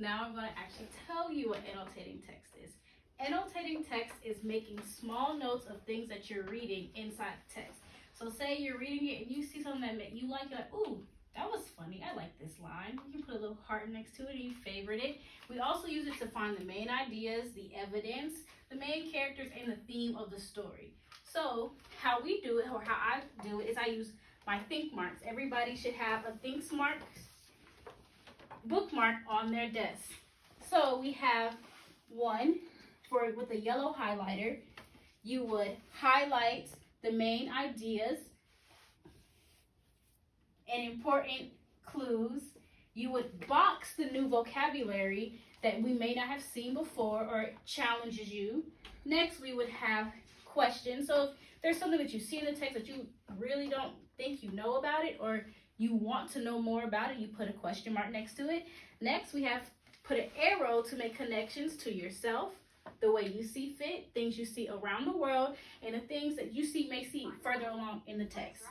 now I'm going to actually tell you what annotating text is. Annotating text is making small notes of things that you're reading inside the text. So say you're reading it and you see something that you like, you're like, ooh, that was funny. I like this line. You can put a little heart next to it and you favorite it. We also use it to find the main ideas, the evidence, the main characters, and the theme of the story. So how we do it, or how I do it, is I use my think marks. Everybody should have a think smart bookmark on their desk. So we have one with a yellow highlighter. You would highlight the main ideas and important clues. You would box the new vocabulary that we may not have seen before or it challenges you. Next, we would have questions. So if there's something that you see in the text that you really don't think you know about it, or you want to know more about it, you put a question mark next to it. Next, we have put an arrow to make connections to yourself, the way you see fit, things you see around the world, and the things that you may see further along in the text.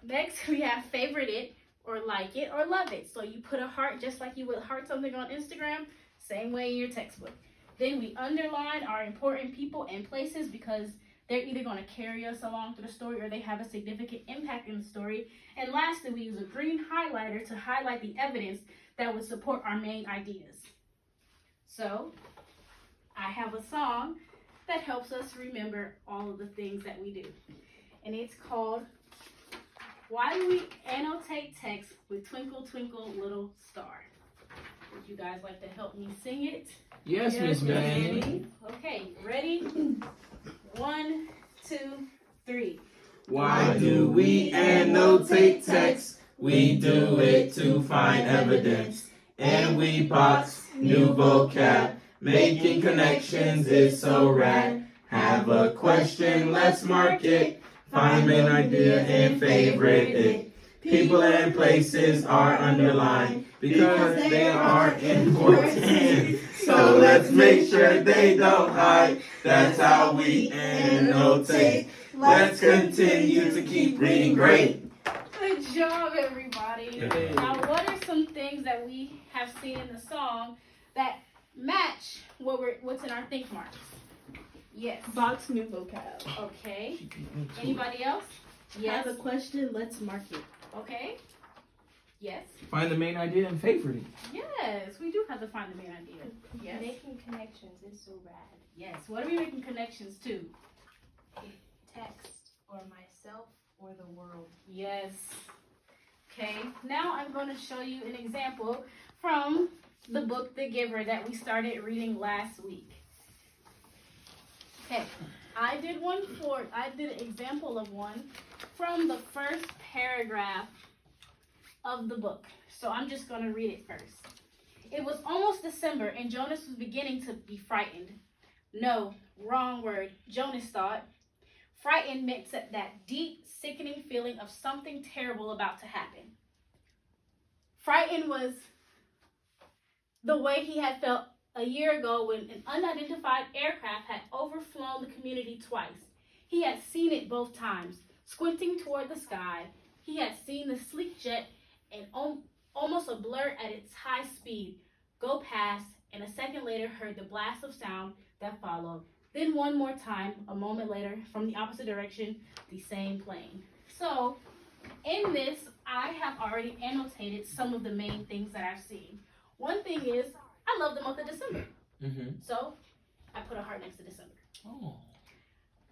Next, we have favorite it, or like it, or love it. So you put a heart just like you would heart something on Instagram, same way in your textbook. Then we underline our important people and places because they're either going to carry us along through the story or they have a significant impact in the story. And lastly, we use a green highlighter to highlight the evidence that would support our main ideas. So I have a song that helps us remember all of the things that we do. And it's called Why Do We Annotate Text with Twinkle Twinkle Little Star? Would you guys like to help me sing it? Yes, Miss Manning. Okay, ready? 1, 2, 3. Why do we annotate text? We do it to find evidence. And we box new vocab. Making connections is so rad. Have a question, let's mark it. Find an idea and favorite it. People and places are underlined because they are important. So let's make sure they don't hide. That's how we annotate. Let's continue to keep reading great. Good job, everybody. Hey. Now, what are some things that we have seen in the song that match what's in our think marks? Yes. Box new vocab. Okay. Anybody else? Yes. Have a question, let's mark it. Okay. Yes. Find the main idea and favorite it. Yes, we do have to find the main idea. Yes. Making connections is so rad. Yes. What are we making connections to? Text or myself or the world. Yes. Okay. Now I'm going to show you an example from the book The Giver that we started reading last week. Okay. I did an example of one from the first paragraph of the book. So I'm just going to read it first. It was almost December and Jonas was beginning to be frightened. No, wrong word, Jonas thought. Frightened meant that deep, sickening feeling of something terrible about to happen. Frightened was the way he had felt a year ago when an unidentified aircraft had overflown the community twice. He had seen it both times. Squinting toward the sky, he had seen the sleek jet and almost a blur at its high speed go past, and a second later heard the blast of sound that followed. Then one more time, a moment later, from the opposite direction, the same plane. So, in this, I have already annotated some of the main things that I've seen. One thing is, I love the month of December. So, I put a heart next to December. Oh.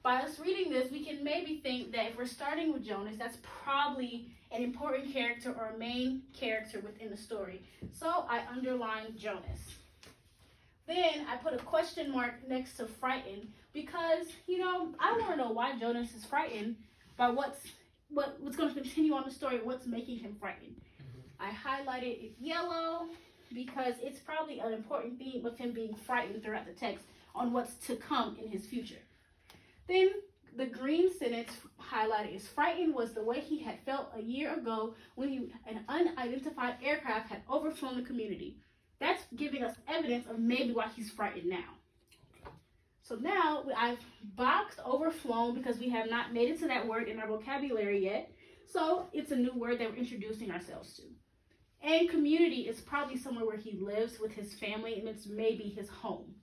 By us reading this, we can maybe think that if we're starting with Jonas, that's probably an important character or a main character within the story. So, I underlined Jonas. Then I put a question mark next to frightened because, I want to know why Jonas is frightened by what's going to continue on the story, what's making him frightened. I highlighted it yellow because it's probably an important theme of him being frightened throughout the text on what's to come in his future. Then the green sentence highlighted is frightened was the way he had felt a year ago when an unidentified aircraft had overflown the community. That's giving us evidence of maybe why he's frightened now. So now I've boxed overflown because we have not made it to that word in our vocabulary yet. So it's a new word that we're introducing ourselves to. And community is probably somewhere where he lives with his family, and it's maybe his home.